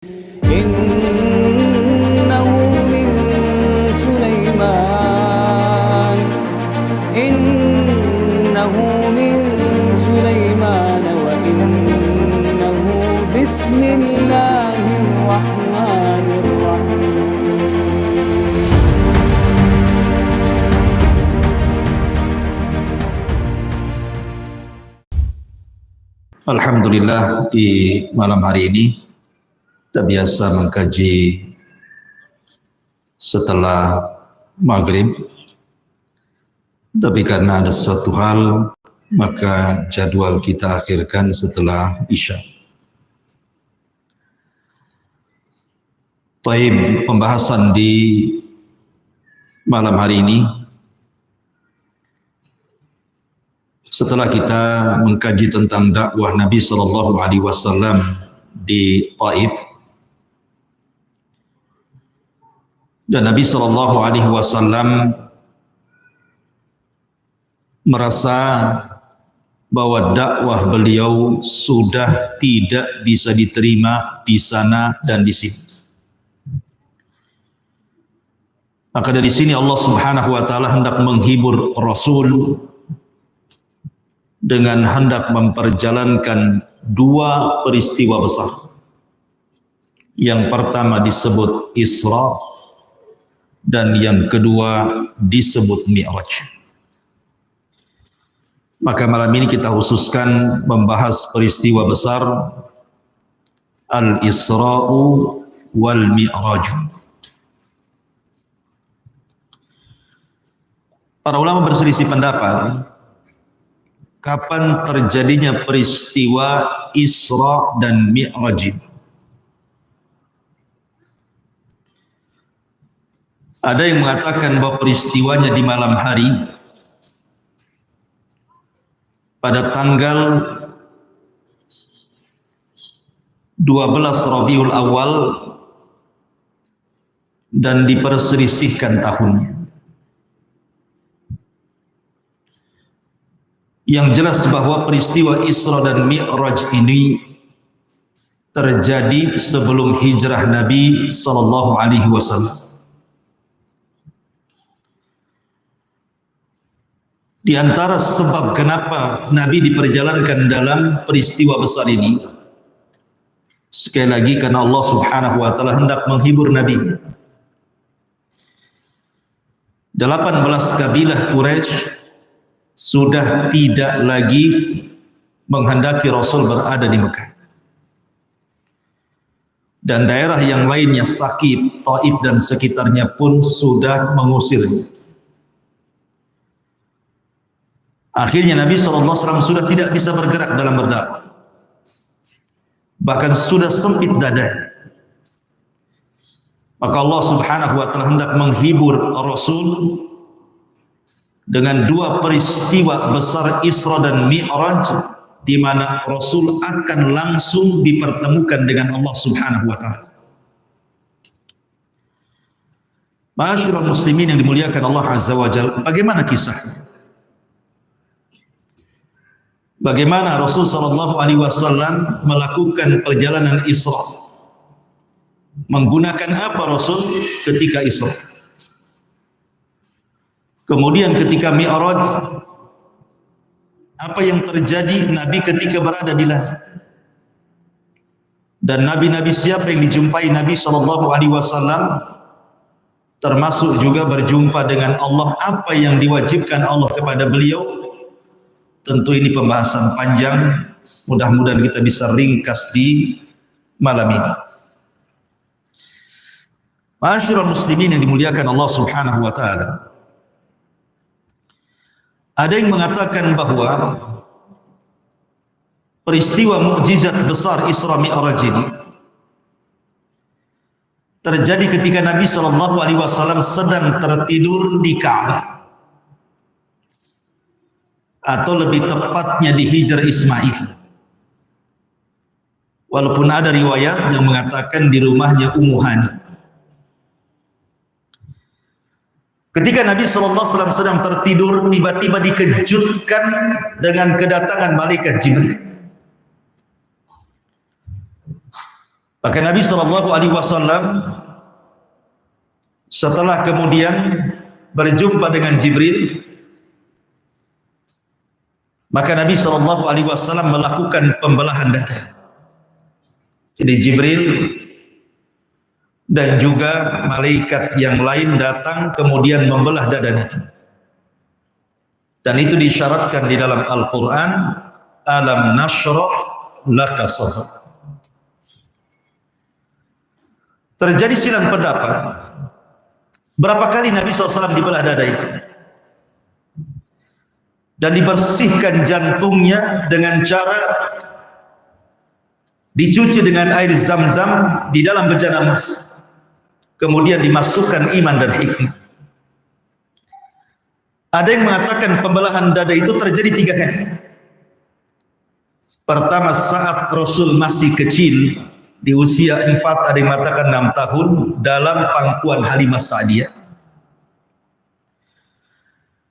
إنه من سليمان إنه من سليمان وإنه بسم الله الرحمن الرحيم. Alhamdulillah, di malam hari ini kita biasa mengkaji setelah maghrib, tapi karena ada suatu hal maka jadwal kita akhirkan setelah isya. Taib, pembahasan di malam hari ini setelah kita mengkaji tentang dakwah Nabi SAW di Taif, dan Nabi SAW merasa bahwa dakwah beliau sudah tidak bisa diterima di sana dan di sini. Maka dari sini Allah Subhanahu wa taala hendak menghibur Rasul dengan hendak memperjalankan dua peristiwa besar. Yang pertama disebut Isra dan yang kedua disebut Mi'raj. Maka malam ini kita khususkan membahas peristiwa besar Al-Isra'u wal Mi'raj. Para ulama berselisih pendapat kapan terjadinya peristiwa Isra dan Mi'raj ini. Ada yang mengatakan bahwa peristiwanya di malam hari pada tanggal 12 Rabiul Awal dan diperselisihkan tahunnya. Yang jelas bahwa peristiwa Isra dan Mi'raj ini terjadi sebelum hijrah Nabi SAW. Di antara sebab kenapa Nabi diperjalankan dalam peristiwa besar ini, sekali lagi karena Allah Subhanahu wa taala hendak menghibur Nabi-Nya. 18 kabilah Quraisy sudah tidak lagi menghendaki Rasul berada di Mekah. Dan daerah yang lainnya, Saqif, Taif dan sekitarnya pun sudah mengusirnya. Akhirnya Nabi SAW sudah tidak bisa bergerak dalam berdakwah. Bahkan sudah sempit dadanya. Maka Allah Subhanahu wa taala hendak menghibur Rasul dengan dua peristiwa besar Isra dan Mi'raj, di mana Rasul akan langsung dipertemukan dengan Allah Subhanahu wa taala. Ma'asyiral muslimin yang dimuliakan Allah Azza wa Jalla, bagaimana kisahnya? Bagaimana Rasul sallallahu alaihi wasallam melakukan perjalanan Isra? Menggunakan apa Rasul ketika Isra? Kemudian ketika Mi'raj, apa yang terjadi Nabi ketika berada di langit? Dan nabi-nabi siapa yang dijumpai Nabi sallallahu alaihi wasallam? Termasuk juga berjumpa dengan Allah, apa yang diwajibkan Allah kepada beliau? Tentu ini pembahasan panjang, mudah-mudahan kita bisa ringkas di malam ini. Ma'asyiral muslimin yang dimuliakan Allah Subhanahu wa taala. Ada yang mengatakan bahwa peristiwa mukjizat besar Isra Mi'raj ini terjadi ketika Nabi SAW sedang tertidur di Ka'bah, atau lebih tepatnya di Hijr Ismail. Walaupun ada riwayat yang mengatakan di rumahnya Ummu Hani. Ketika Nabi SAW sedang tertidur, tiba-tiba dikejutkan dengan kedatangan malaikat Jibril. Maka Nabi SAW setelah kemudian berjumpa dengan Jibril, maka Nabi SAW melakukan pembelahan dada. Jadi Jibril dan juga malaikat yang lain datang kemudian membelah dada Nabi. Dan itu disyaratkan di dalam Al-Quran, alam nashrah laka sadrak. Terjadi silang pendapat berapa kali Nabi SAW dibelah dada itu, dan dibersihkan jantungnya dengan cara dicuci dengan air zam-zam di dalam bejana emas, kemudian dimasukkan iman dan hikmah. Ada yang mengatakan pembelahan dada itu terjadi 3 kali. Pertama saat Rasul masih kecil, di usia 4, ada yang mengatakan 6 tahun, dalam pangkuan Halimah Sa'diyah.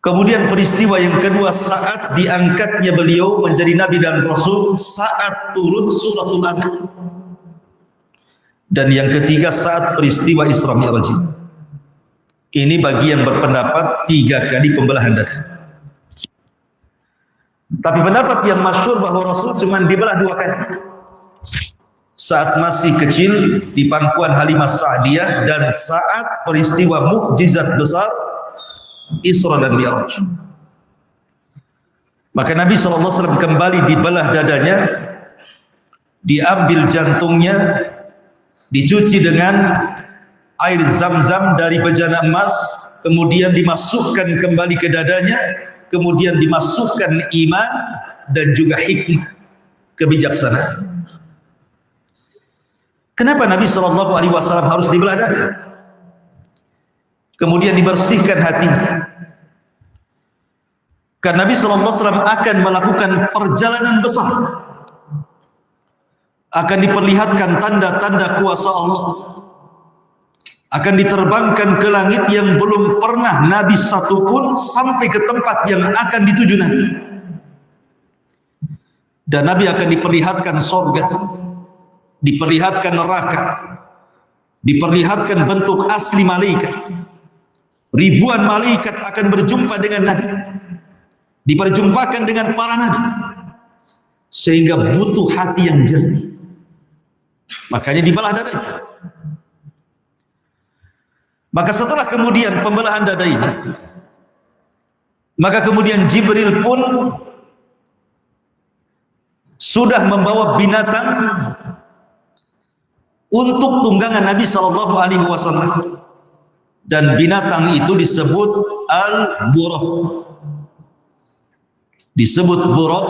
Kemudian peristiwa yang kedua saat diangkatnya beliau menjadi Nabi dan Rasul saat turun suratul Adhan. Dan yang ketiga saat peristiwa Isra Mi'raj. Ini bagi yang berpendapat 3 kali pembelahan dada. Tapi pendapat yang masyhur bahwa Rasul cuma dibelah 2 kali. Saat masih kecil di pangkuan Halimah Sa'diyah dan saat peristiwa mukjizat besar Isra dan Mi'raj. Maka Nabi SAW kembali dibelah dadanya, diambil jantungnya, dicuci dengan air zam-zam dari bejana emas, kemudian dimasukkan kembali ke dadanya, kemudian dimasukkan iman dan juga hikmah, kebijaksanaan. Kenapa Nabi SAW harus dibelah dada? Kemudian dibersihkan hatinya. Karena Nabi SAW akan melakukan perjalanan besar, akan diperlihatkan tanda-tanda kuasa Allah, akan diterbangkan ke langit yang belum pernah Nabi satupun sampai ke tempat yang akan dituju Nabi. Dan Nabi akan diperlihatkan sorga, diperlihatkan neraka, diperlihatkan bentuk asli malaikat. Ribuan malaikat akan berjumpa dengan Nabi, diperjumpakan dengan para Nabi, sehingga butuh hati yang jernih. Makanya dibelah dadanya. Maka setelah kemudian pembelahan dada ini, maka kemudian Jibril pun sudah membawa binatang untuk tunggangan Nabi SAW, dan binatang itu disebut al-buraq. Disebut buraq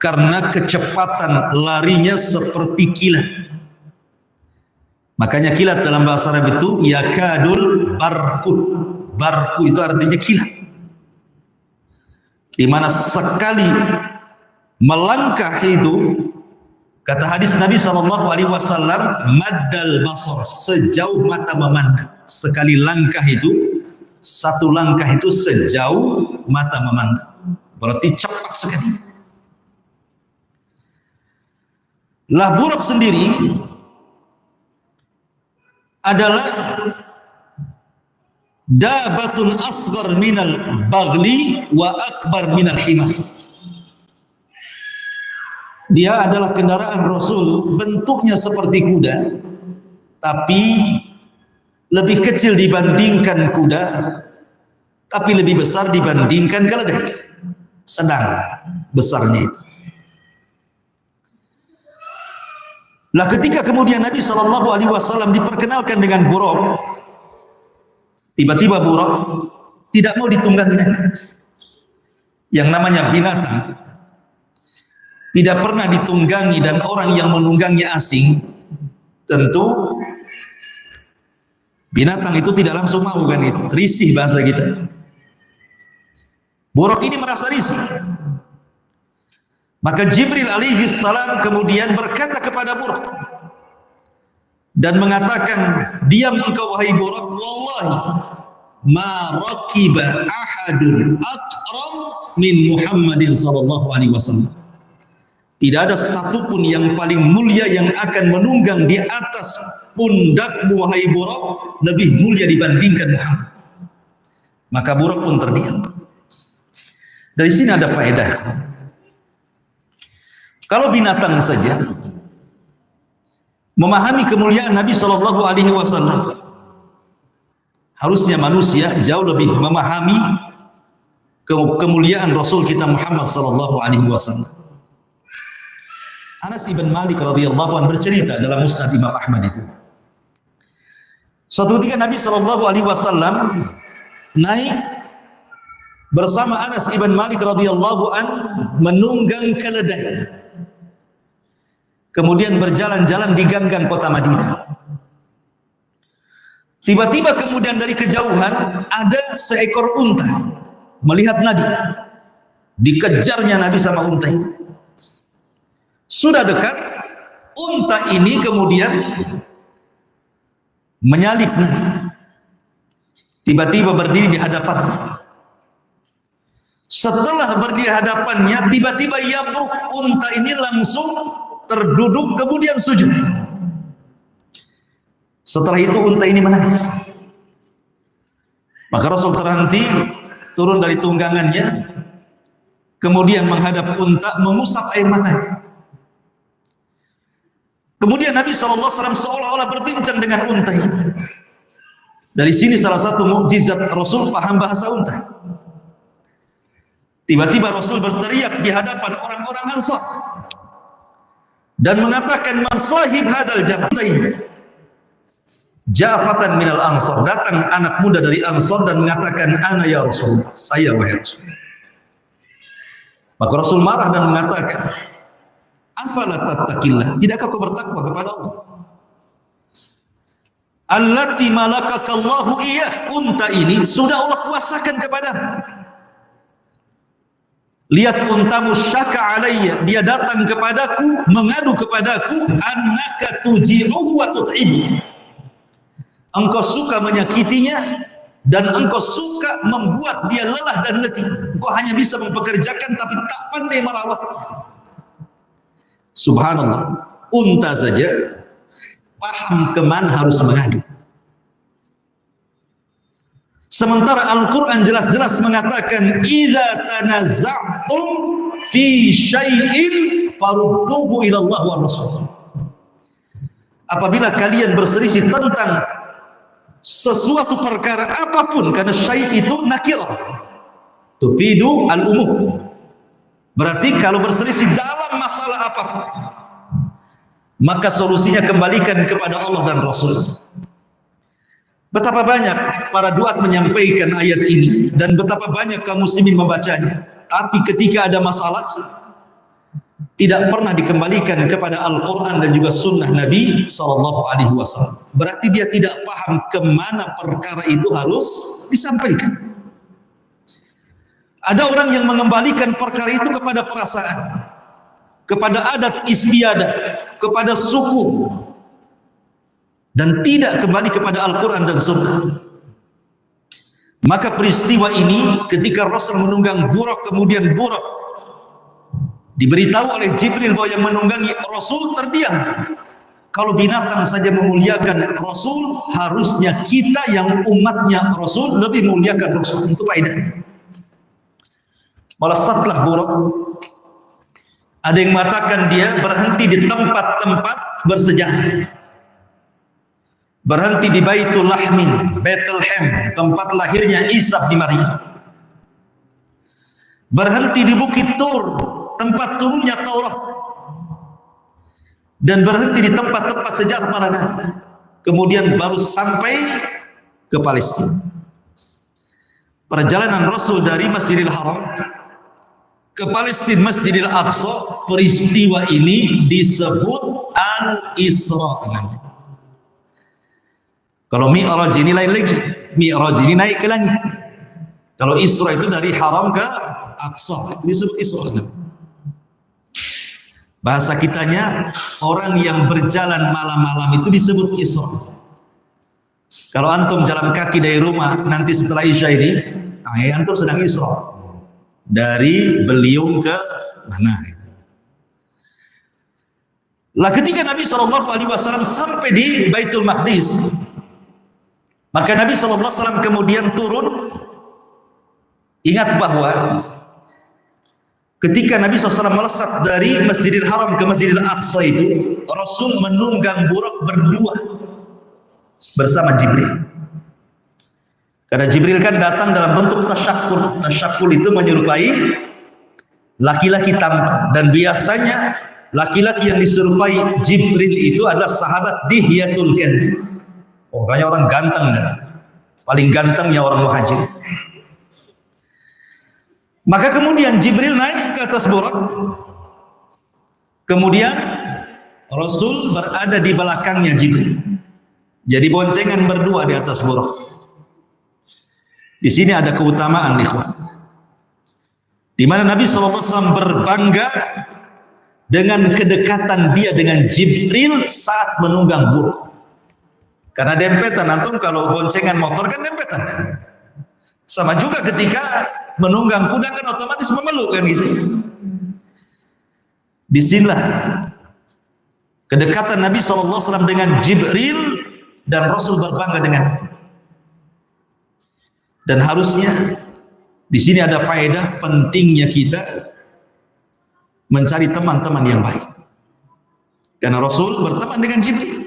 karena kecepatan larinya seperti kilat. Makanya kilat dalam bahasa Arab itu yakadul barqu. Barqu itu artinya kilat, di mana sekali melangkah itu, kata hadis Nabi SAW, maddal basar, sejauh mata memandang. Sekali langkah itu, satu langkah itu sejauh mata memandang, berarti cepat sekali. Lah buraq sendiri adalah dabatun asghar minal baghli wa akbar minal himar. Dia adalah kendaraan Rasul, bentuknya seperti kuda, tapi lebih kecil dibandingkan kuda, tapi lebih besar dibandingkan keledai. Sedang besarnya itu. Lah ketika kemudian Nabi SAW diperkenalkan dengan buraq, tiba-tiba buraq tidak mau ditunggangi Nabi. Yang namanya binatang tidak pernah ditunggangi dan orang yang menunggangnya asing, tentu binatang itu tidak langsung mau, kan itu risih bahasa kita. Buraq ini merasa risih. Maka Jibril alaihi salam kemudian berkata kepada buraq dan mengatakan, diam engkau wahai buraq, wallahi ma raqiba ahadun akram min Muhammadin sallallahu alaihi wasallam. Tidak ada satupun yang paling mulia yang akan menunggang di atas pundakmu wahai Buraq lebih mulia dibandingkan Muhammad. Maka Buraq pun terdiam. Dari sini ada faedah. Kalau binatang saja memahami kemuliaan Nabi Shallallahu Alaihi Wasallam, harusnya manusia jauh lebih memahami kemuliaan Rasul kita Muhammad Sallallahu Alaihi Wasallam. Anas ibn Malik radhiyallahu anhu bercerita dalam Musnad Imam Ahmad itu. Suatu ketika Nabi Sallallahu Alaihi Wasallam naik bersama Anas ibn Malik radhiyallahu anhu menunggang keledai. Kemudian berjalan-jalan di gang-gang kota Madinah. Tiba-tiba kemudian dari kejauhan ada seekor unta melihat Nabi. Dikejarnya Nabi sama unta itu. Sudah dekat, unta ini kemudian menyalip Nabi. Tiba-tiba berdiri di hadapannya. Setelah berdiri di hadapannya, tiba-tiba yabruk, unta ini langsung terduduk kemudian sujud. Setelah itu unta ini menangis. Maka Rasul terhenti, turun dari tunggangannya, kemudian menghadap unta, mengusap air matanya. Kemudian Nabi SAW seolah-olah berbincang dengan unta ini. Dari sini salah satu mukjizat Rasul paham bahasa unta. Tiba-tiba Rasul berteriak di hadapan orang-orang Ansar dan mengatakan, "Man sahib hadal jamal ini?" Jafatan minal Ansar, datang anak muda dari Ansar dan mengatakan, "Ana ya Rasulullah, saya wahai Rasul." Maka Rasul marah dan mengatakan, "Afala tattaqillah, tidakkah kau bertakwa kepada Allah? Allati malakakallahu iyah, unta ini sudah Allah kuasakan kepadamu. Lihat untamu syaka alayya, dia datang kepadaku, mengadu kepadaku, annaka tuji'uhu wa tut'ibu. Engkau suka menyakitinya dan engkau suka membuat dia lelah dan letih. Engkau hanya bisa mempekerjakan tapi tak pandai merawatnya." Subhanallah, unta saja paham kemana harus mengadu. Sementara Al-Quran jelas-jelas mengatakan, "Idza tanaza'tum fi syai'in farudduhu ila Allah wa Rasul." Apabila kalian berselisih tentang sesuatu perkara apapun, karena syai' itu nakirah tufidu al-umum. Berarti kalau berselisih dalam masalah apapun, maka solusinya kembalikan kepada Allah dan Rasul. Betapa banyak para duat menyampaikan ayat ini dan betapa banyak kaum muslimin membacanya, tapi ketika ada masalah tidak pernah dikembalikan kepada Al-Quran dan juga sunnah Nabi SAW. Berarti dia tidak paham kemana perkara itu harus disampaikan. Ada orang yang mengembalikan perkara itu kepada perasaan, kepada adat istiadat, kepada suku, dan tidak kembali kepada Al-Quran dan Sunnah. Maka peristiwa ini ketika Rasul menunggang Buraq, kemudian Buraq diberitahu oleh Jibril bahwa yang menunggangi Rasul terdiam. Kalau binatang saja memuliakan Rasul, harusnya kita yang umatnya Rasul lebih memuliakan Rasul. Itu faedahnya. Malah setelah Buraq, ada yang mengatakan dia berhenti di tempat-tempat bersejarah. Berhenti di Baitul Lahmin, Bethlehem, tempat lahirnya Isa bin Maryam. Berhenti di Bukit Tur, tempat turunnya Taurat. Dan berhenti di tempat-tempat sejarah para nabi. Kemudian baru sampai ke Palestina. Perjalanan Rasul dari Masjidil Haram ke Palestina, Masjidil Aqsa, peristiwa ini disebut Al-Isra. Kalau Mi'raj ini lain lagi. Mi'raj ini naik ke langit. Kalau Isra itu dari Haram ke Aqsa, itu disebut Isra. Bahasa kitanya, orang yang berjalan malam-malam itu disebut Isra. Kalau antum jalan kaki dari rumah nanti setelah Isya ini, antum sedang Isra. Dari Beliung ke mana gitu. Lah ketika Nabi SAW sampai di Baitul Maqdis, maka Nabi SAW kemudian turun. Ingat bahwa ketika Nabi SAW melesat dari Masjidil Haram ke Masjidil Aqsa itu, Rasul menunggang buruk berdua bersama Jibril. Karena Jibril kan datang dalam bentuk tasyakul. Tasyakul itu menyerupai laki-laki tampan, dan biasanya laki-laki yang diserupai Jibril itu adalah sahabat Dihyatul Kalbi. Orangnya orang ganteng, paling gantengnya orang Muhajir. Maka kemudian Jibril naik ke atas buruk, kemudian Rasul berada di belakangnya Jibril. Jadi boncengan berdua di atas buruk. Di sini ada keutamaan, ikhwan, di mana Nabi SAW berbangga dengan kedekatan dia dengan Jibril saat menunggang buruk. Karena dempetan, antum kalau boncengan motor kan dempetan. Sama juga ketika menunggang kuda kan otomatis memeluk kan gitu. Disinilah kedekatan Nabi SAW dengan Jibril, dan Rasul berbangga dengan itu. Dan harusnya di sini ada faedah pentingnya kita mencari teman-teman yang baik. Karena Rasul berteman dengan Jibril.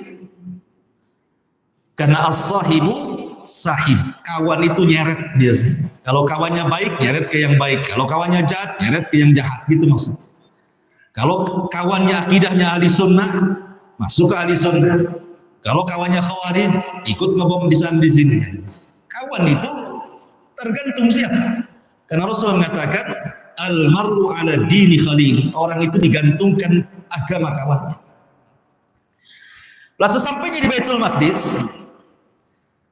Karena as-sahibu sahib, kawan itu nyeret biasanya. Kalau kawannya baik, nyeret ke yang baik. Kalau kawannya jahat, nyeret ke yang jahat, gitu maksudnya. Kalau kawannya akidahnya ahli sunnah, masuk ke ahli sunnah. Kalau kawannya khawarij, ikut ngebom di sana di sini. Kawan itu tergantung siapa. Karena Rasul mengatakan al-mar'u ala dini khalili, orang itu digantungkan agama kawannya. Lah sesampainya di Baitul Maqdis,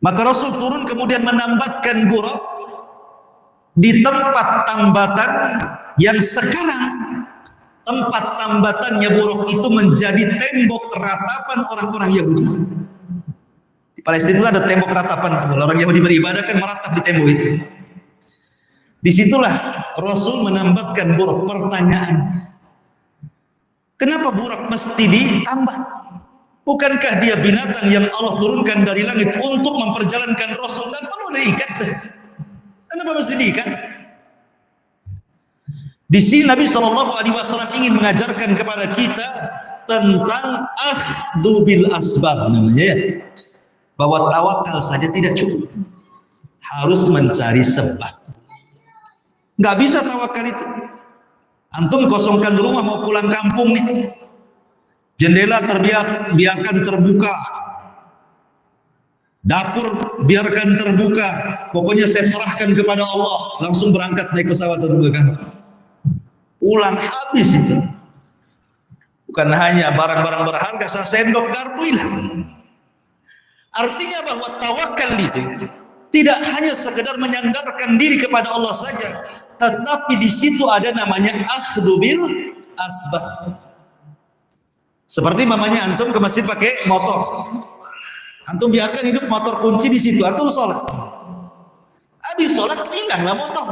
maka Rasul turun kemudian menambatkan buruk di tempat tambatan yang sekarang tempat tambatannya buruk itu menjadi tembok ratapan orang-orang Yahudi. Di Palestina itu ada tembok ratapan, orang Yahudi beribadah kan meratap di tembok itu. Disitulah Rasul menambatkan buruk. Pertanyaan, kenapa buruk mesti ditambah? Bukankah dia binatang yang Allah turunkan dari langit untuk memperjalankan Rasul, dan perlu diikat? Kenapa mesti diikat? Di sini Nabi SAW ingin mengajarkan kepada kita tentang akhdhu bil asbab, namanya ya. Bahwa tawakal saja tidak cukup, harus mencari sebab. Nggak bisa tawakal itu. Antum kosongkan rumah mau pulang kampung nih, jendela biarkan terbuka, dapur biarkan terbuka, pokoknya saya serahkan kepada Allah, langsung berangkat naik pesawat terbuka kan. Pulang habis itu. Bukan hanya barang-barang berharga, sendok garpu hilang. Artinya bahwa tawakal itu tidak hanya sekedar menyandarkan diri kepada Allah saja, tetapi di situ ada namanya akhdhu bil asbab. Seperti mamanya antum ke masjid pakai motor, antum biarkan hidup motor kunci di situ, antum sholat, habis sholat hilanglah motor.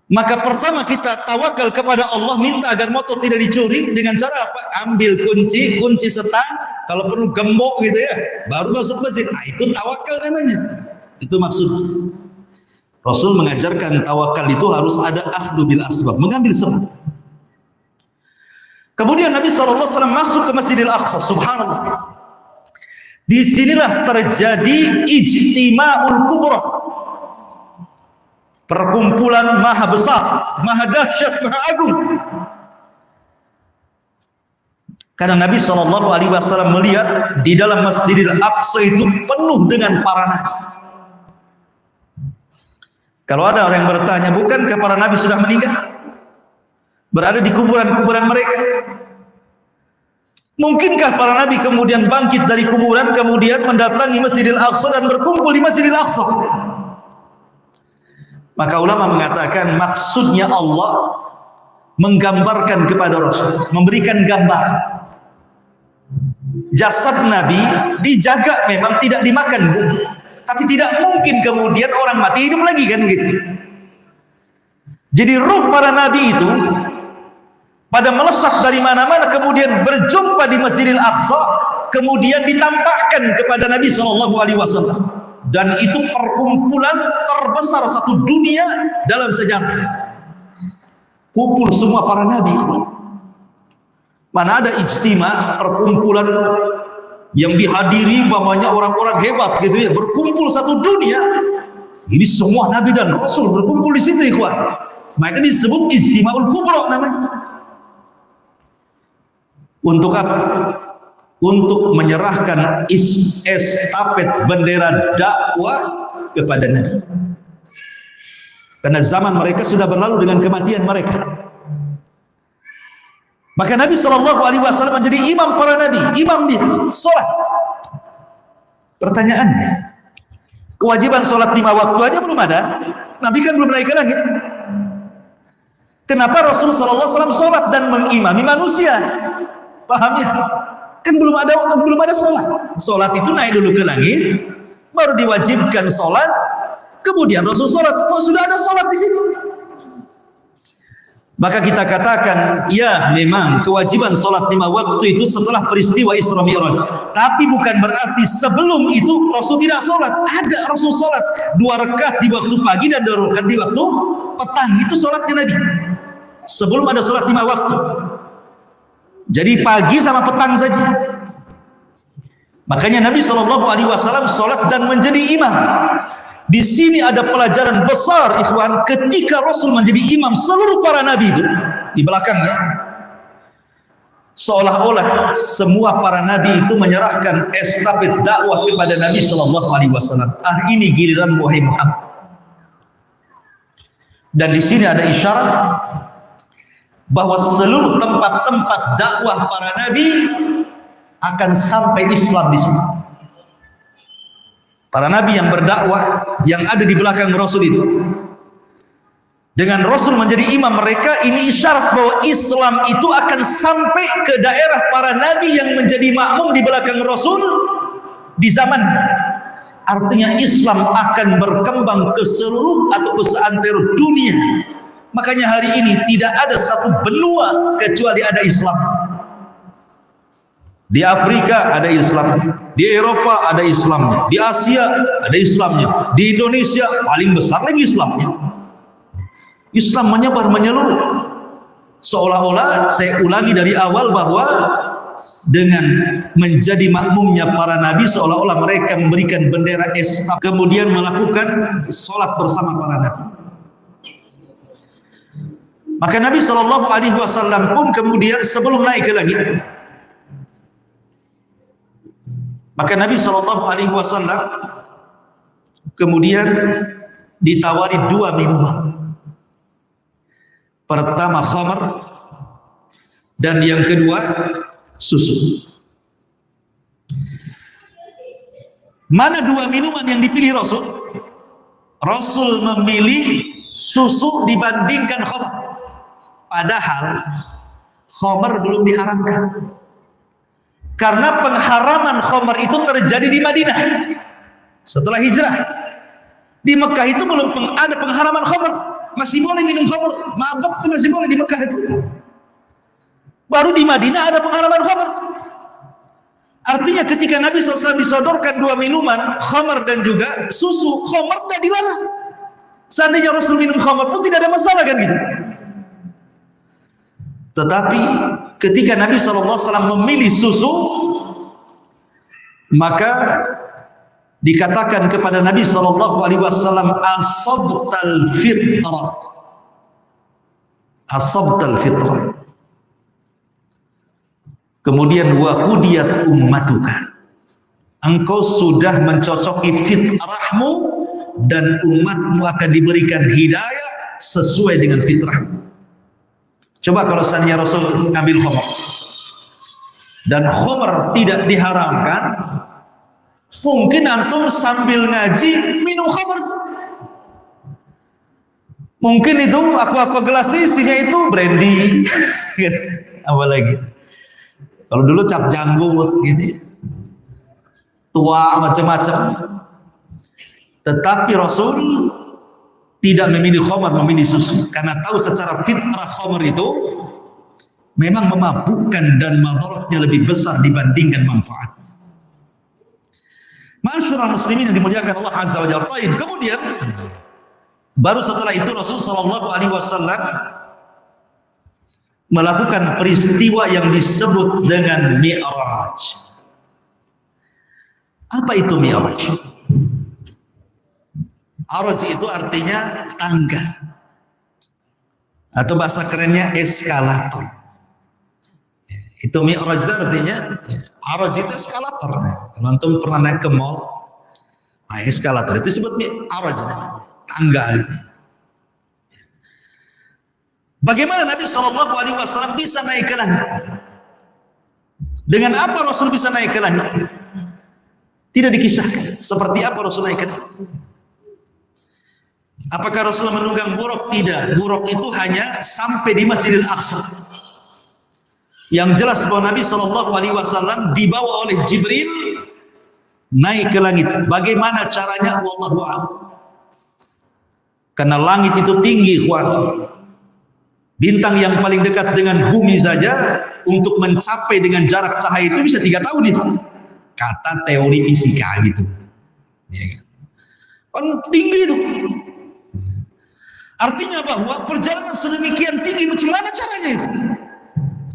Maka pertama kita tawakal kepada Allah, minta agar motor tidak dicuri dengan cara apa? Ambil kunci setang, kalau perlu gembok gitu ya, baru masuk masjid. Nah, itu tawakal namanya. Itu maksud Rasul mengajarkan tawakal itu harus ada akhdhu bil asbab, mengambil sebab. Kemudian Nabi SAW masuk ke Masjidil Aqsa. Subhanallah. Disinilah terjadi ijtima'ul kubra, perkumpulan maha besar, maha dahsyat, maha agung. Karena Nabi SAW melihat di dalam Masjidil Aqsa itu penuh dengan para nabi. Kalau ada orang yang bertanya, bukankah para nabi sudah meninggal? Berada di kuburan-kuburan mereka. Mungkinkah para nabi kemudian bangkit dari kuburan, kemudian mendatangi Masjidil Aqsa dan berkumpul di Masjidil Aqsa? Maka ulama mengatakan maksudnya Allah menggambarkan kepada Rasul, memberikan gambaran. Jasad Nabi dijaga, memang tidak dimakan bumi, tapi tidak mungkin kemudian orang mati hidup lagi kan gitu. Jadi ruh para nabi itu pada melesat dari mana-mana, kemudian berjumpa di Masjidil Aqsa, kemudian ditampakkan kepada Nabi SAW, dan itu perkumpulan terbesar satu dunia dalam sejarah. Kumpul semua para nabi. Mana ada ijtima, perkumpulan yang dihadiri banyak orang-orang hebat gitu ya, berkumpul satu dunia. Ini semua nabi dan rasul berkumpul di situ, ikhwan. Maka disebut ijtima'ul kubra namanya. Untuk apa? Untuk menyerahkan estafet bendera dakwah kepada Nabi. Karena zaman mereka sudah berlalu dengan kematian mereka. Maka Nabi SAW menjadi imam para nabi, imam dia, sholat. Pertanyaannya, kewajiban sholat 5 waktu aja belum ada. Nabi kan belum naik ke langit. Kenapa Rasulullah SAW sholat dan mengimami manusia? Paham ya? Kan belum ada sholat. Sholat itu naik dulu ke langit, baru diwajibkan sholat, kemudian Rasul sholat. Kok sudah ada sholat di sini? Maka kita katakan, ya memang kewajiban sholat 5 waktu itu setelah peristiwa Isra Mi'raj. Tapi bukan berarti sebelum itu Rasul tidak sholat. Ada Rasul sholat 2 rakaat di waktu pagi dan 2 rakaat di waktu petang. Itu sholatnya Nabi. Sebelum ada sholat 5 waktu. Jadi pagi sama petang saja. Makanya Nabi SAW sholat dan menjadi imam. Di sini ada pelajaran besar, ikhwan, ketika Rasul menjadi imam seluruh para nabi itu di belakangnya, seolah-olah semua para nabi itu menyerahkan estafet dakwah kepada Nabi SAW. Ini giliran wahai Muhammad. Dan di sini ada isyarat bahwa seluruh tempat-tempat dakwah para nabi akan sampai Islam di sini. Para nabi yang berdakwah yang ada di belakang Rasul itu, dengan Rasul menjadi imam mereka, ini isyarat bahwa Islam itu akan sampai ke daerah para nabi yang menjadi makmum di belakang Rasul di zaman. Artinya Islam akan berkembang ke seluruh atau ke seantero dunia. Makanya hari ini tidak ada satu benua kecuali ada Islam. Di Afrika ada Islamnya, di Eropa ada Islamnya, di Asia ada Islamnya, di Indonesia paling besar lagi Islamnya. Islam menyebar menyeluruh. Seolah-olah, saya ulangi dari awal, bahwa dengan menjadi makmumnya para nabi, seolah-olah mereka memberikan bendera Islam, kemudian melakukan sholat bersama para nabi. Maka Nabi SAW pun kemudian sebelum naik ke langit, maka Nabi SAW kemudian ditawari 2 minuman. Pertama khamar, dan yang kedua susu. Mana 2 minuman yang dipilih Rasul? Rasul memilih susu dibandingkan khamar. Padahal khamar belum diharamkan. Karena pengharaman khamar itu terjadi di Madinah setelah hijrah. Di Mekah itu belum ada pengharaman khamar, masih boleh minum khamar, mabuk itu masih boleh di Mekah itu. Baru di Madinah ada pengharaman khamar. Artinya ketika Nabi SAW disodorkan 2 minuman, khamar dan juga susu, khamar tidak dilarang. Seandainya Rasul minum khamar pun tidak ada masalah kan gitu. Tetapi ketika Nabi SAW memilih susu, maka dikatakan kepada Nabi SAW, asabtal fitrah, asabtal fitrah. Kemudian wahudiyat ummatuka, engkau sudah mencocoki fitrahmu dan umatmu akan diberikan hidayah sesuai dengan fitrahmu. Coba kalau seandainya Rasul ngambil khamar dan khamar tidak diharamkan, mungkin antum sambil ngaji minum khamar. Mungkin itu aqua gelas itu isinya itu brandy. Apa lagi? Kalau dulu cap janggut gitu, tua macam-macam. Tetapi Rasul tidak memilih khamar, memilih susu, karena tahu secara fitrah khamar itu memang memabukkan dan madaratnya lebih besar dibandingkan manfaatnya. Ma'asyiral muslimin yang dimuliakan Allah Azza wa Jalla. Kemudian baru setelah itu Rasul sallallahu alaihi wasallam melakukan peristiwa yang disebut dengan Mi'raj. Apa itu Mi'raj? Mi'raj itu artinya tangga, atau bahasa kerennya eskalator. Itu Mi'raj itu artinya, Mi'raj itu eskalator. Kalau antum pernah naik ke mall, eskalator itu disebut Mi'raj, tangga gitu. Bagaimana Nabi SAW bisa naik ke langit? Dengan apa Rasul bisa naik ke langit? Tidak dikisahkan. Seperti apa Rasul naik ke langit? Apakah Rasul menunggang buruk? Tidak. Buruk itu hanya sampai di Masjidil Aqsa. Yang jelas bahwa Nabi SAW dibawa oleh Jibril naik ke langit. Bagaimana caranya? Wallahu a'lam. Karena langit itu tinggi, ikhwan. Bintang yang paling dekat dengan bumi saja untuk mencapai dengan jarak cahaya itu bisa 3 tahun itu. Kata teori fisika gitu. Ya kan? Tinggi itu. Artinya bahwa perjalanan sedemikian tinggi, macam mana caranya itu?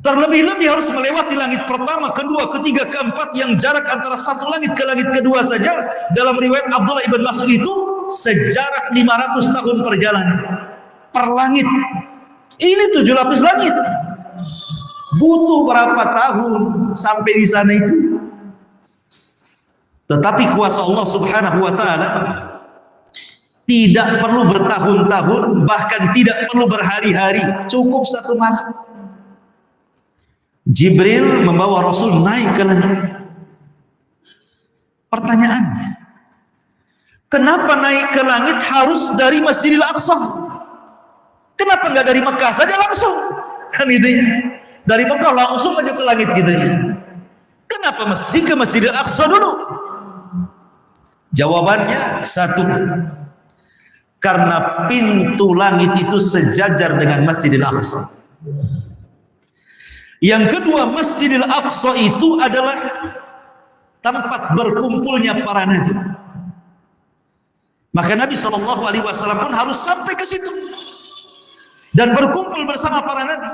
Terlebih-lebih harus melewati langit pertama, kedua, ketiga, keempat, yang jarak antara satu langit ke langit kedua saja dalam riwayat Abdullah ibn Mas'ud itu sejarak 500 tahun perjalanan per langit. Ini 7 lapis langit. Butuh berapa tahun sampai di sana itu? Tetapi kuasa Allah Subhanahu wa taala tidak perlu bertahun-tahun, bahkan tidak perlu berhari-hari, cukup 1 malam. Jibril membawa Rasul naik ke langit. Pertanyaannya, kenapa naik ke langit harus dari Masjidil Aqsa? Kenapa nggak dari Mekah saja langsung? Kan gitu ya. Dari Mekah langsung aja ke langit gitu ya. Kenapa mesti ke Masjidil Aqsa dulu? Jawabannya satu, karena pintu langit itu sejajar dengan Masjidil Aqsa. Yang kedua, Masjidil Aqsa itu adalah tempat berkumpulnya para nabi. Maka Nabi SAW pun harus sampai ke situ dan berkumpul bersama para nabi.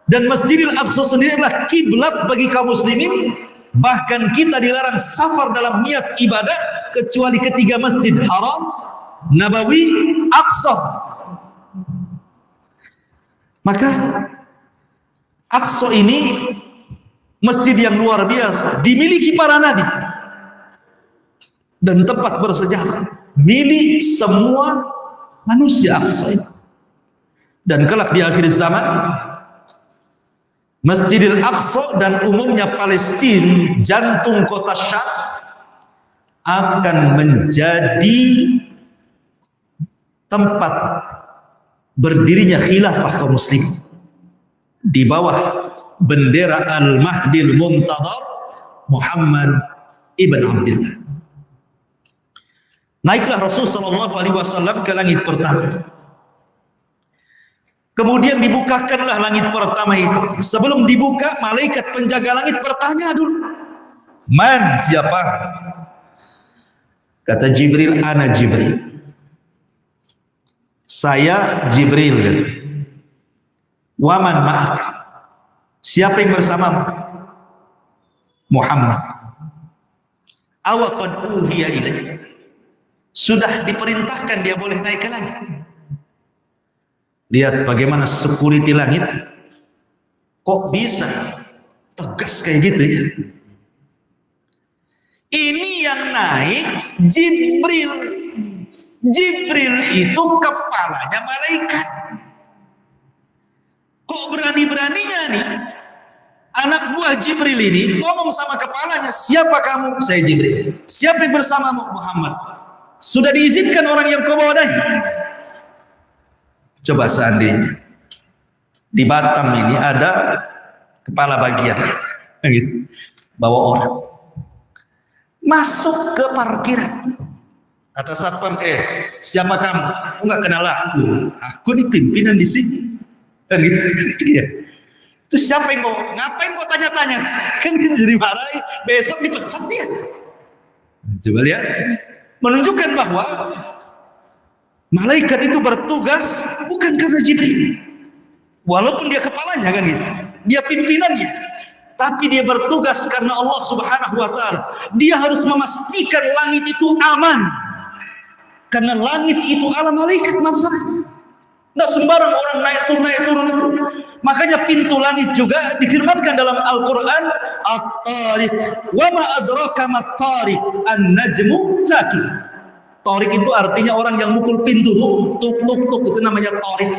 Dan Masjidil Aqsa sendiri adalah kiblat bagi kaum muslimin. Bahkan kita dilarang safar dalam niat ibadah kecuali ketiga Masjid Haram, Nabawi, Aqsa. Maka Aqsa ini masjid yang luar biasa, dimiliki para nabi dan tempat bersejarah, milik semua manusia Aqsa itu. Dan kelak di akhir zaman, Masjidil Aqsa dan umumnya Palestina, jantung kota Syam, akan menjadi tempat berdirinya khilafah kaum muslimin di bawah bendera Al-Mahdil Muntadhar Muhammad ibn Abdullah. Naiklah Rasul SAW ke langit pertama. Kemudian dibukakanlah langit pertama itu. Sebelum dibuka, malaikat penjaga langit bertanya dulu, "Man, siapa?" Kata Jibril, "Ana Jibril." Saya Jibril, kata. "Waman ma'ak?" Siapa yang bersamamu? Muhammad. "Awa qad uhiya ilaihi." Sudah diperintahkan dia boleh naik ke langit. Lihat bagaimana security langit, kok bisa tegas kayak gitu ya. Ini yang naik Jibril. Jibril itu kepalanya malaikat. Kok berani-beraninya nih anak buah Jibril ini ngomong sama kepalanya, "Siapa kamu?" "Saya Jibril." "Siapa yang bersamamu?" "Muhammad." Sudah diizinkan orang yang kau bawa naik. Coba seandainya di Batam ini ada kepala bagian gitu, bawa orang masuk ke parkiran, atas satpam, "Siapa kamu?" "Enggak kenal aku. Aku ini pimpinan di sini." Dan gitu ya. Terus siapa yang ngapain kau tanya-tanya? Kan gitu jadi marahi, besok dipecat dia. Coba lihat, menunjukkan bahwa malaikat itu bertugas bukan karena Jibril, walaupun dia kepalanya kan gitu, dia pimpinannya, tapi dia bertugas karena Allah Subhanahu wa Ta'ala. Dia harus memastikan langit itu aman, karena langit itu ala malaikat masalahnya. Tidak sembarang orang naik turun itu. Makanya pintu langit juga difirmankan dalam Al-Quran, At-Tariq, wa ma adraka mat-tariq, an-najmu sakit. Tariq itu artinya orang yang mukul pintu tuh, tuk tuk tuk, itu namanya tariq.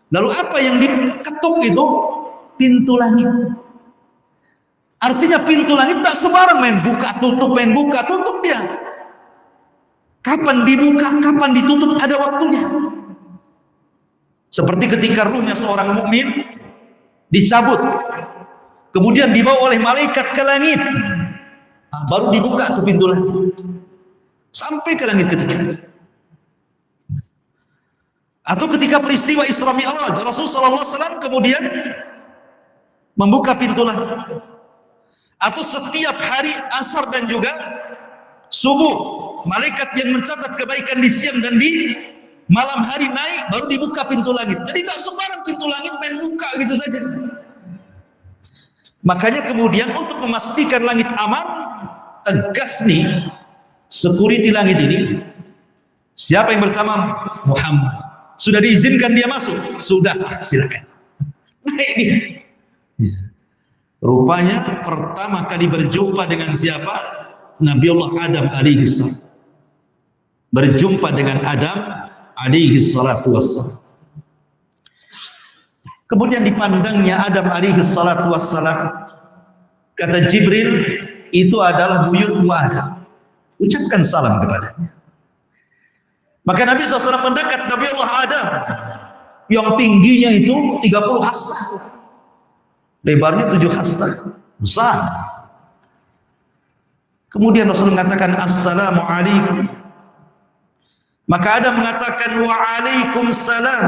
Lalu apa yang diketuk itu? Pintu langit. Artinya pintu langit tak sembarang main buka tutup dia. Kapan dibuka, kapan ditutup, ada waktunya. Seperti ketika ruhnya seorang mukmin dicabut, kemudian dibawa oleh malaikat ke langit, baru dibuka tuh pintu langit sampai ke langit ketiga. Atau ketika peristiwa Isra Mi'raj, Rasulullah SAW kemudian membuka pintu langit. Atau setiap hari asar dan juga subuh, malaikat yang mencatat kebaikan di siang dan di malam hari naik, baru dibuka pintu langit. Jadi tidak sembarang pintu langit main buka gitu saja. Makanya kemudian untuk memastikan langit aman, tegas nih security langit ini. Siapa yang bersama Muhammad? Sudah diizinkan dia masuk? Sudah, silakan. Naik dia. Rupanya pertama kali berjumpa dengan siapa? Nabiullah Adam alaihi salam. Berjumpa dengan Adam alaihi salatu wassalam. Kemudian dipandangnya Adam alaihi salatu wassalam. Kata Jibril, itu adalah buyutmu Adam. Ucapkan salam kepadanya. Maka Nabi SAW mendekat Nabi Allah Adam yang tingginya itu 30 hasta, lebarnya 7 hasta, besar. Kemudian Rasul mengatakan Assalamualaikum. Maka Adam mengatakan waalaikumsalam,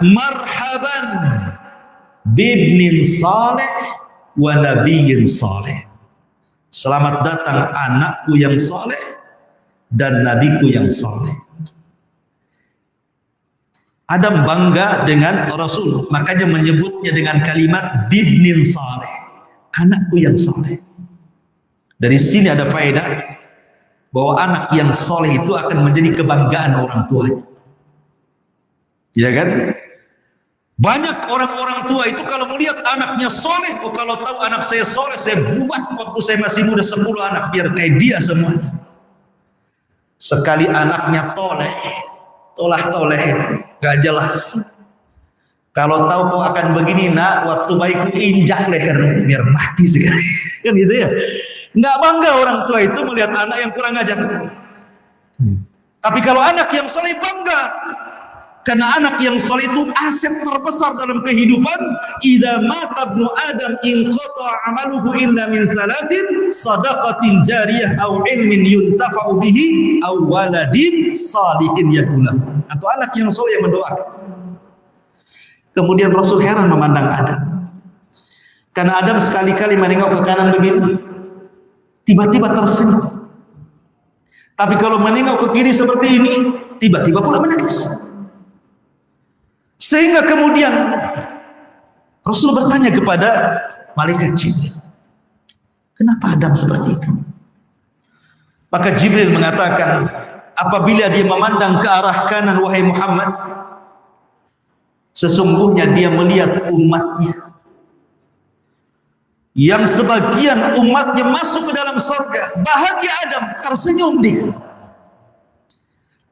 marhaban bibnin saleh wa nabiyyin saleh. Selamat datang anakku yang saleh dan nabiku yang saleh. Adam bangga dengan Rasul, makanya menyebutnya dengan kalimat bibnin saleh, anakku yang saleh. Dari sini ada faedah bahwa anak yang soleh itu akan menjadi kebanggaan orang tuanya. Ya kan? Banyak orang-orang tua itu kalau melihat anaknya soleh, oh kalau tahu anak saya soleh, saya buat waktu saya masih muda 10 anak biar kayak dia semuanya. Sekali anaknya tolah-toleh itu gak jelas. Kalau tahu kau akan begini nak, waktu baik injak lehermu biar mati sekali. Kan gitu ya. Nggak bangga orang tua itu melihat anak yang kurang ajar. Tapi kalau anak yang soleh bangga, karena anak yang soleh itu aset terbesar dalam kehidupan. Idza mata ibnu Adam inqata amaluhu illa min salasin, sadaqatin jariyah aw ilmin yuntafa'u bihi aw waladin salihin yakula. Atau anak yang soleh yang mendoakan. Kemudian Rasul heran memandang Adam, karena Adam sekali-kali menengok ke kanan begini, tiba-tiba tersenyum. Tapi kalau menengok ke kiri seperti ini, tiba-tiba pula menangis. Sehingga kemudian Rasul bertanya kepada malaikat Jibril, kenapa Adam seperti itu? Maka Jibril mengatakan, apabila dia memandang ke arah kanan, wahai Muhammad, sesungguhnya dia melihat umatnya yang sebagian umatnya masuk ke dalam surga. Bahagia Adam, tersenyum dia.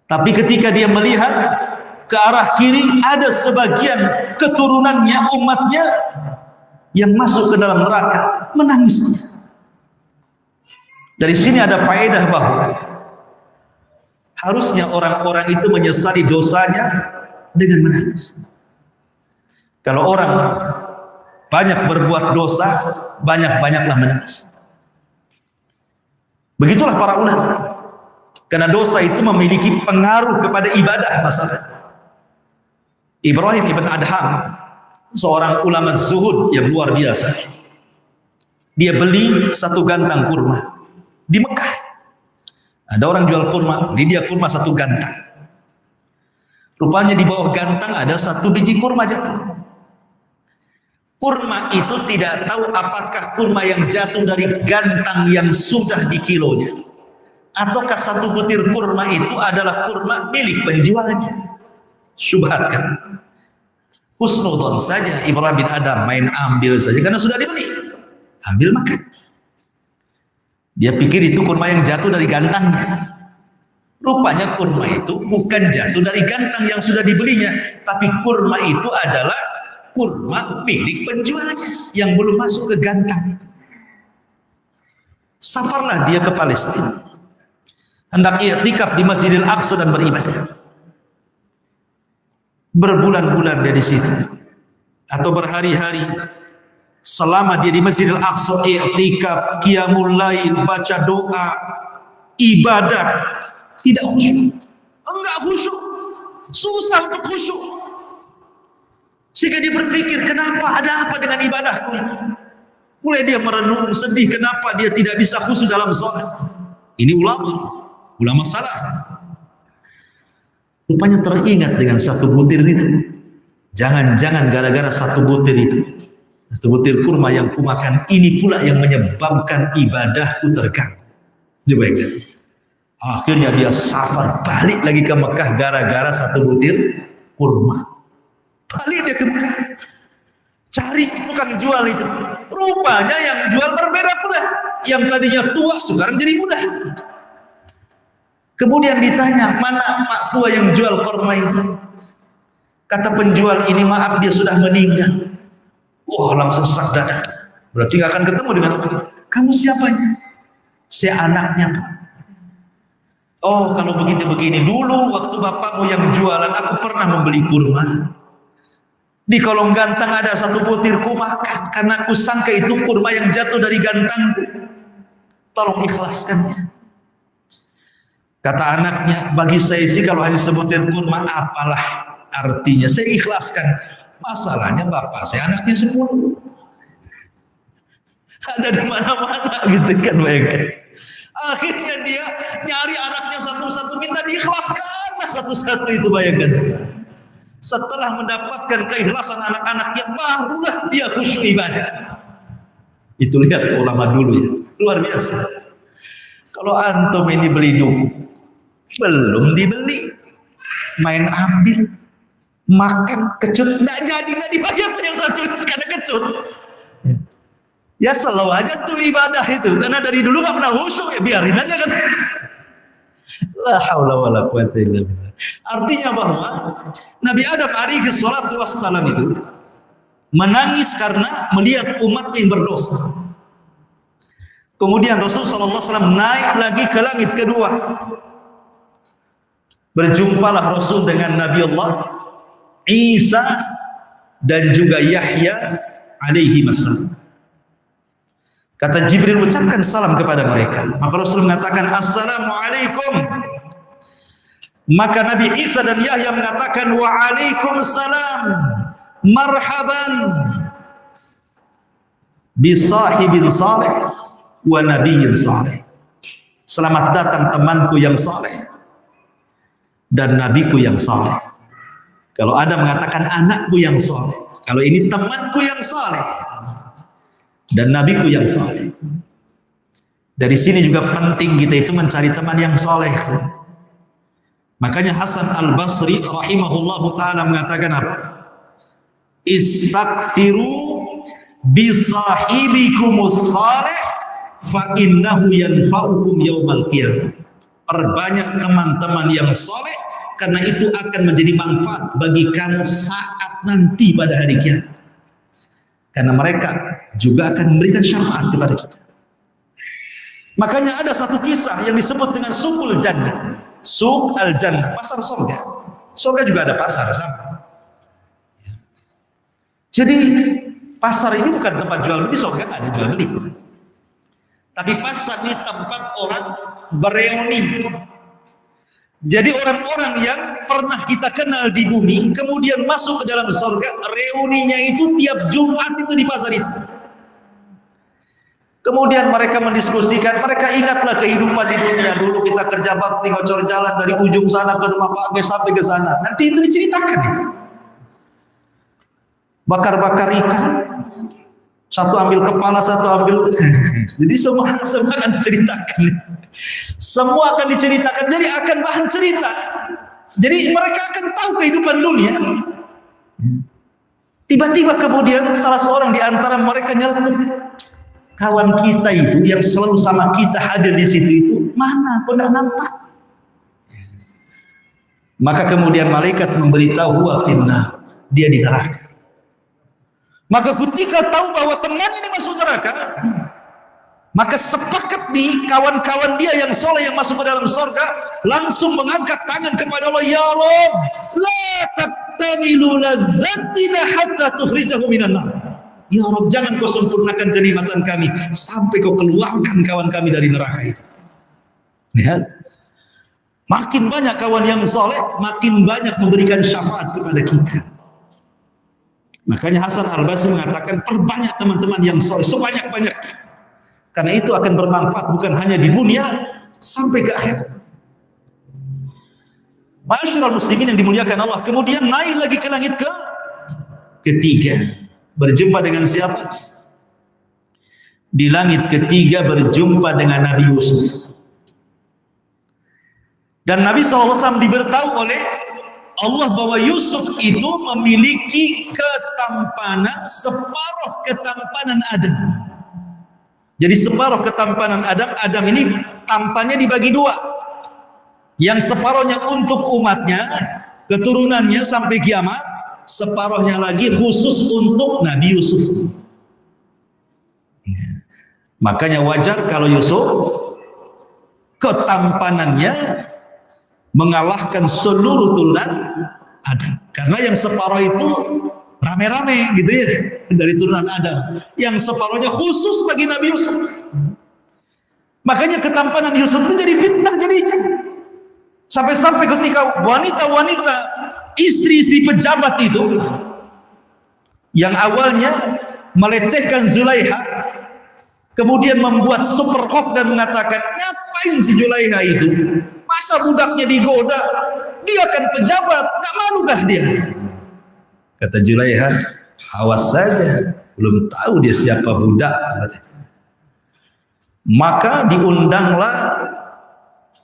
Tapi ketika dia melihat ke arah kiri, ada sebagian keturunannya, umatnya yang masuk ke dalam neraka, menangis. Dari sini ada faedah bahwa harusnya orang-orang itu menyesali dosanya dengan menangis. Kalau orang banyak berbuat dosa, banyak-banyaklah menangis. Begitulah para ulama. Karena dosa itu memiliki pengaruh kepada ibadah masalahnya. Ibrahim ibn Adham seorang ulama zuhud yang luar biasa. Dia beli satu gantang kurma di Mekah. Ada orang jual kurma, beli dia kurma satu gantang. Rupanya di bawah gantang ada satu biji kurma jatuh. Kurma itu tidak tahu apakah kurma yang jatuh dari gantang yang sudah dikilonya, ataukah satu butir kurma itu adalah kurma milik penjualnya. Syubhat kan? Husnudon saja Ibrahim bin Adam main ambil saja karena sudah dibeli. Ambil makan. Dia pikir itu kurma yang jatuh dari gantangnya. Rupanya kurma itu bukan jatuh dari gantang yang sudah dibelinya, tapi kurma itu adalah kurma milik penjualnya yang belum masuk ke gantang itu. Safarlah dia ke Palestina, hendak i'tikaf di Masjidil Aqsa dan beribadah. Berbulan-bulan dia di situ atau berhari-hari selama dia di Masjidil Aqsa i'tikaf, qiyamul lail, baca doa, ibadah, tidak khusyuk. Enggak khusyuk. Susah untuk khusyuk. Sehingga dia berpikir, kenapa, ada apa dengan ibadahku ini? Mulai dia merenung, sedih, kenapa dia tidak bisa khusyuk dalam sholat. Ini ulama salaf. Rupanya teringat dengan satu butir itu. Jangan-jangan gara-gara satu butir itu, satu butir kurma yang kumakan, ini pula yang menyebabkan ibadahku terganggu. Coba ingat. Akhirnya dia safar balik lagi ke Mekah gara-gara satu butir kurma. Balik dia ke Mekah, cari tukang jual itu. Rupanya yang jual berbeda pula. Yang tadinya tua sekarang jadi muda. Kemudian ditanya, mana Pak tua yang jual kurma itu? Kata penjual, ini maaf dia sudah meninggal. Wah, langsung sesak dada. Berarti gak akan ketemu dengan orang. Kamu siapanya? Saya anaknya, Pak. Oh, kalau begitu begini, dulu waktu bapakmu yang jualan, aku pernah membeli kurma. Di kolong gantang ada satu butir kumakan, karena aku sangka itu kurma yang jatuh dari gantangku. Tolong ikhlaskannya. Kata anaknya, bagi saya sih kalau hanya sebutir kurma, apalah artinya, saya ikhlaskan. Masalahnya bapak saya anaknya 10. Ada di mana-mana gitu kan, bayangkan. Akhirnya dia nyari anaknya satu-satu, minta diikhlaskan satu-satu itu, bayangkan. Setelah mendapatkan keikhlasan anak-anaknya, barulah dia khusyuk ibadah. Itu lihat ulama dulu ya, luar biasa. Kalau antum ini beli duku, belum dibeli, main ambil, makan, kecut, nggak jadi, nggak dibayar yang satu karena kecut. Ya selalu aja tuh ibadah itu, karena dari dulu nggak pernah khusyuk, ya biarin aja kan. La haula wala quwata illa billah. Artinya bahwa Nabi Adam alaihi salatu wassalam itu menangis karena melihat umat yang berdosa. Kemudian Rasulullah SAW naik lagi ke langit kedua. Berjumpalah Rasul dengan Nabi Allah Isa dan juga Yahya alaihi wassalam. Kata Jibril, ucapkan salam kepada mereka. Maka Rasul mengatakan, Assalamualaikum. Maka Nabi Isa dan Yahya mengatakan, Waalaikumsalam. Marhaban bisahibin saleh wa nabiyyin saleh. Selamat datang temanku yang saleh dan nabiku yang saleh. Kalau ada mengatakan anakku yang saleh, kalau ini temanku yang saleh dan nabiku yang saleh. Dari sini juga penting kita itu mencari teman yang saleh. Makanya Hasan Al-Basri rahimahullahu ta'ala mengatakan apa? Istaghfiru bisahibikumus salih fa innahu yanfa'ukum yaumal qiyamah. Perbanyak teman-teman yang saleh karena itu akan menjadi manfaat bagi kamu saat nanti pada hari kiamat. Karena mereka juga akan memberikan syafaat kepada kita. Makanya ada satu kisah yang disebut dengan Suqul Jannah. Suq al-Jannah, pasar surga. Surga juga ada pasar sama. Jadi pasar ini bukan tempat jual beli, surga ada jual beli. Tapi pasar ini tempat orang bereuni, Jadi orang-orang yang pernah kita kenal di bumi kemudian masuk ke dalam surga, reuninya itu tiap Jumat itu di pasar itu. Kemudian mereka mendiskusikan, mereka ingatlah kehidupan di dunia. Dulu kita kerja bakti, ngocor jalan dari ujung sana ke rumah Pak Age sampai ke sana. Nanti itu diceritakan itu. Bakar-bakar ikan, satu ambil kepala, satu ambil. Jadi semua akan diceritakan. Semua akan diceritakan. Jadi akan bahan cerita. Jadi mereka akan tahu kehidupan dunia. Tiba-tiba kemudian salah seorang di antara mereka nyeletuk, kawan kita itu yang selalu sama kita hadir di situ itu mana? Kok tidak nampak? Maka kemudian malaikat memberitahu, huwa finnar, dia di neraka. Maka ketika tahu bahwa teman ini masuk neraka, maka sepakat nih kawan-kawan dia yang soleh yang masuk ke dalam surga langsung mengangkat tangan kepada Allah, ya Rabb, la taqtamilu ladzatina hatta tukhrijahu minan nar. Ya Rabb, jangan kau sempurnakan kenikmatan kami sampai kau keluarkan kawan kami dari neraka itu. Lihat, makin banyak kawan yang soleh, makin banyak memberikan syafaat kepada kita. Makanya Hasan Al-Basri mengatakan, perbanyak teman-teman yang soleh sebanyak-banyak, karena itu akan bermanfaat bukan hanya di dunia sampai ke akhir. Ma'asyiral muslimin yang dimuliakan Allah, kemudian naik lagi ke langit ketiga. Berjumpa dengan siapa? Di langit ketiga berjumpa dengan Nabi Yusuf. Dan Nabi SAW diberitahu oleh Allah bahwa Yusuf itu memiliki ketampanan separuh ketampanan Adam. Jadi separuh ketampanan Adam, Adam ini tampannya dibagi dua. Yang separuhnya untuk umatnya, keturunannya sampai kiamat, separuhnya lagi khusus untuk Nabi Yusuf. Makanya wajar kalau Yusuf ketampanannya mengalahkan seluruh turunan Adam, karena yang separuh itu rame-rame gitu ya dari turunan Adam, yang separuhnya khusus bagi Nabi Yusuf. Makanya ketampanan Yusuf itu jadi fitnah jadinya, sampai-sampai ketika wanita-wanita istri-istri pejabat itu yang awalnya melecehkan Zulaiha kemudian membuat super hoax dan mengatakan, ngapain si Zulaiha itu, masa budaknya digoda, dia kan pejabat, tak malukah dia? Kata Zulaiha, awas saja, belum tahu dia siapa budak. Maka diundanglah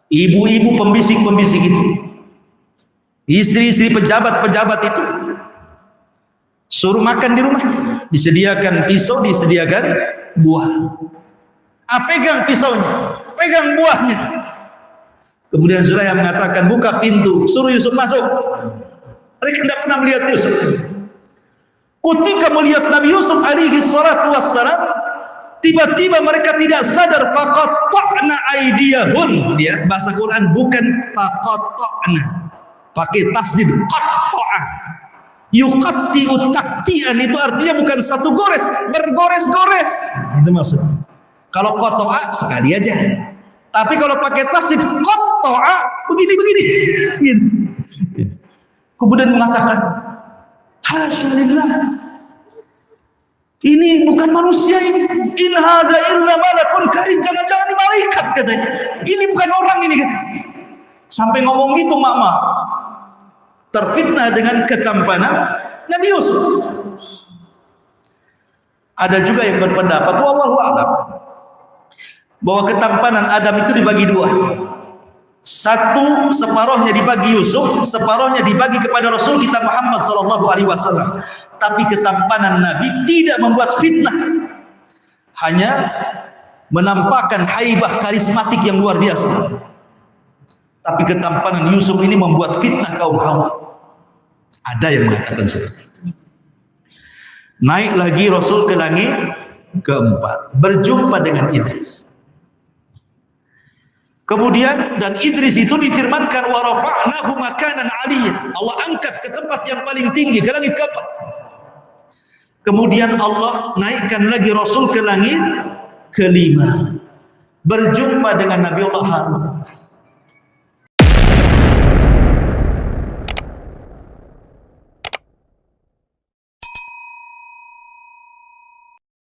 ibu-ibu pembisik-pembisik itu, istri-istri pejabat-pejabat itu, suruh makan di rumahnya, disediakan pisau, disediakan buah. Pegang pisaunya, pegang buahnya. Kemudian Zulaiha mengatakan, buka pintu, suruh Yusuf masuk. Mereka tidak pernah melihat Yusuf. Ketika melihat Nabi Yusuf alaihi salatu wassalam, tiba-tiba mereka tidak sadar, faqatta'na aydiyahun. Dia bahasa Quran bukan faqatta'na, pakai tasdid, qatta'a. Yuqatti'u taqti'an, itu artinya bukan satu gores, bergores-gores. Itu maksudnya. Kalau qata'a sekali aja. Tapi kalau pakai tasdid qatta'a begini-begini. Gitu. Kemudian mengatakan, hasyalillah, ini bukan manusia ini. In hadza illa malakun karim, jangan-jangan ini malaikat katanya. Ini bukan orang ini katanya. Sampai ngomong gitu mak-mak. Terfitnah dengan ketampanan Nabi Yusuf. Ada juga yang berpendapat, wallahu a'lam, bahwa ketampanan Adam itu dibagi dua. Satu, separuhnya dibagi Yusuf, separuhnya dibagi kepada Rasul kita Muhammad SAW. Tapi ketampanan Nabi tidak membuat fitnah, hanya menampakkan haibah karismatik yang luar biasa. Tapi ketampanan Yusuf ini membuat fitnah kaum Hawa. Ada yang mengatakan seperti itu. Naik lagi Rasul ke langit keempat, berjumpa dengan Idris. Kemudian dan Idris itu difirmankan, wa rafa'nahu makanan 'aliyya, Allah angkat ke tempat yang paling tinggi, ke langit keempat. Kemudian Allah naikkan lagi Rasul ke langit kelima, berjumpa dengan Nabi Allah Harun.